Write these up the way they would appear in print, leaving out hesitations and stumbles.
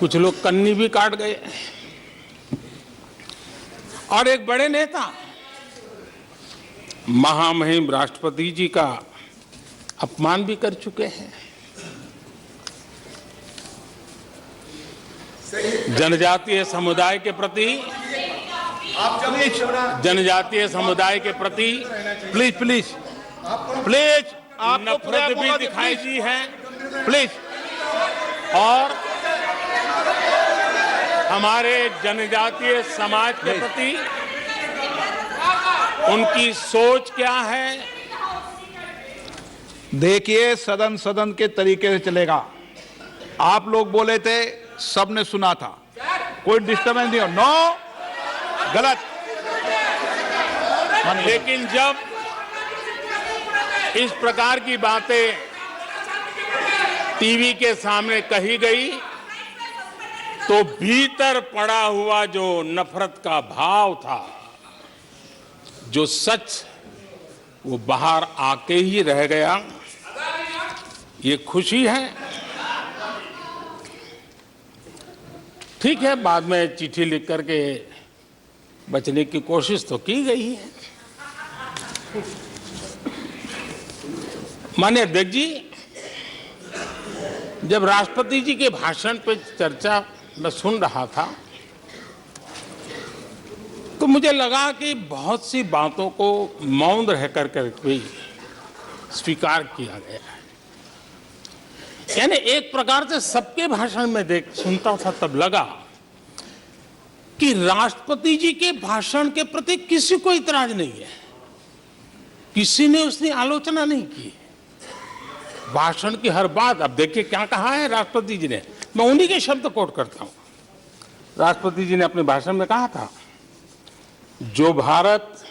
कुछ लोग कन्नी भी काट गए और एक बड़े नेता महामहिम राष्ट्रपति जी का अपमान भी कर चुके हैं। जनजातीय समुदाय के प्रति प्लीज प्लीज प्लीज आपको नफरत भी दिखाई दी है प्लीज, और हमारे जनजातीय समाज के प्रति उनकी सोच क्या है। देखिए, सदन सदन के तरीके से चलेगा। आप लोग बोले थे, सबने सुना था, कोई डिस्टर्बेंस नहीं हो। नो, गलत। लेकिन जब इस प्रकार की बातें टीवी के सामने कही गई तो भीतर पड़ा हुआ जो नफरत का भाव था, जो सच, वो बाहर आके ही रह गया। ये खुशी है। ठीक है, बाद में चिट्ठी लिख करके बचने की कोशिश तो की गई है। माननीय अध्यक्ष जी, जब राष्ट्रपति जी के भाषण पे चर्चा मैं सुन रहा था तो मुझे लगा कि बहुत सी बातों को मौन रह कर भी स्वीकार किया गया है। यानी एक प्रकार से सबके भाषण में सुनता था तब लगा कि राष्ट्रपति जी के भाषण के प्रति किसी को इतराज नहीं है, किसी ने उसकी आलोचना नहीं की। भाषण की हर बात, अब देखिए क्या कहा है राष्ट्रपति जी ने, मैं उन्हीं के शब्द कोट करता हूं। राष्ट्रपति जी ने अपने भाषण में कहा था, जो भारत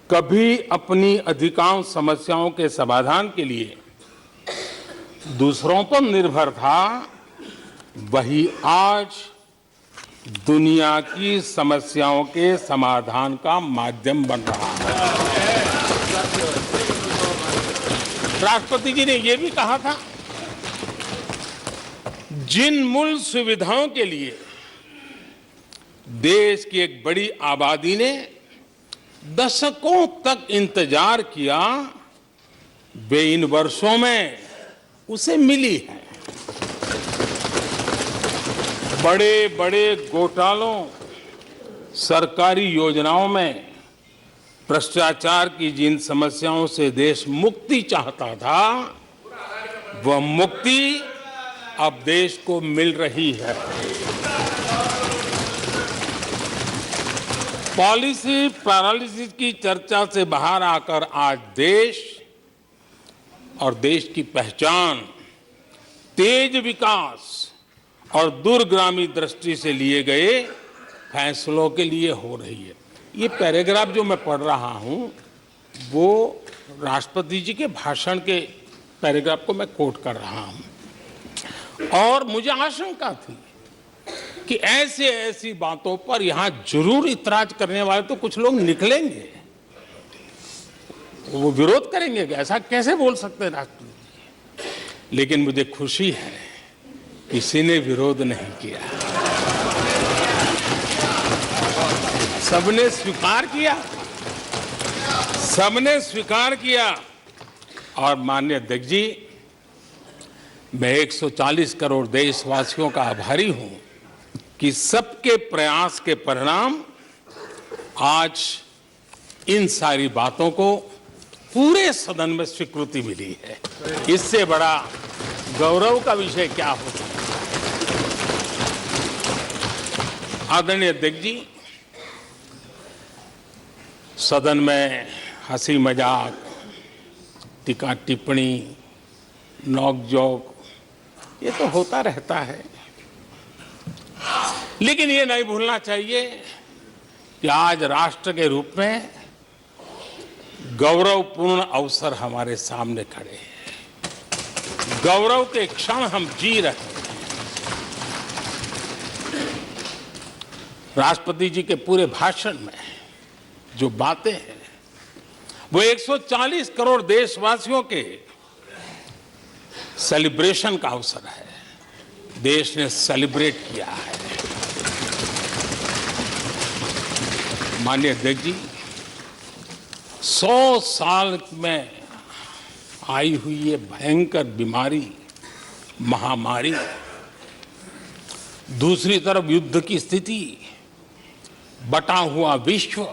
कभी अपनी अधिकांश समस्याओं के समाधान के लिए दूसरों पर निर्भर था, वही आज दुनिया की समस्याओं के समाधान का माध्यम बन रहा है। राष्ट्रपति जी ने यह भी कहा था, जिन मूल सुविधाओं के लिए देश की एक बड़ी आबादी ने दशकों तक इंतजार किया, वे इन वर्षों में उसे मिली है। बड़े बड़े घोटालों, सरकारी योजनाओं में भ्रष्टाचार की जिन समस्याओं से देश मुक्ति चाहता था, वह मुक्ति अब देश को मिल रही है। पॉलिसी पैरालिसिस की चर्चा से बाहर आकर आज देश और देश की पहचान तेज विकास और दूरगामी दृष्टि से लिए गए फैसलों के लिए हो रही है। ये पैराग्राफ जो मैं पढ़ रहा हूं, वो राष्ट्रपति जी के भाषण के पैराग्राफ को मैं कोट कर रहा हूं। और मुझे आशंका थी कि ऐसी बातों पर यहां जरूर इतराज करने वाले तो कुछ लोग निकलेंगे, वो विरोध करेंगे कि ऐसा कैसे बोल सकते हैं राष्ट्रपति। लेकिन मुझे खुशी है, किसी ने विरोध नहीं किया, सबने स्वीकार किया, सबने स्वीकार किया। और माननीय अध्यक्ष जी, मैं 140 करोड़ देशवासियों का आभारी हूं कि सबके प्रयास के परिणाम आज इन सारी बातों को पूरे सदन में स्वीकृति मिली है। इससे बड़ा गौरव का विषय क्या हो सकता है। आदरणीय अध्यक्ष जी, सदन में हंसी मजाक, टीका टिप्पणी, नोक-झोंक, ये तो होता रहता है। लेकिन ये नहीं भूलना चाहिए कि आज राष्ट्र के रूप में गौरवपूर्ण अवसर हमारे सामने खड़े हैं। गौरव के क्षण हम जी रहे हैं। राष्ट्रपति जी के पूरे भाषण में जो बातें हैं, वो 140 करोड़ देशवासियों के सेलिब्रेशन का अवसर है, देश ने सेलिब्रेट किया है। माननीय अध्यक्ष जी, 100 साल में आई हुई ये भयंकर बीमारी, महामारी, दूसरी तरफ युद्ध की स्थिति, बटा हुआ विश्व,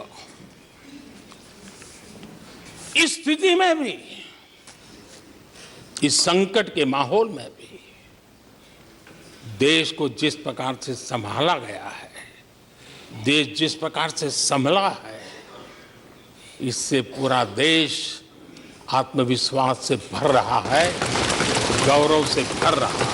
इस स्थिति में भी, इस संकट के माहौल में भी देश को जिस प्रकार से संभाला गया है, देश जिस प्रकार से संभला है, इससे पूरा देश आत्मविश्वास से भर रहा है, गौरव से भर रहा है।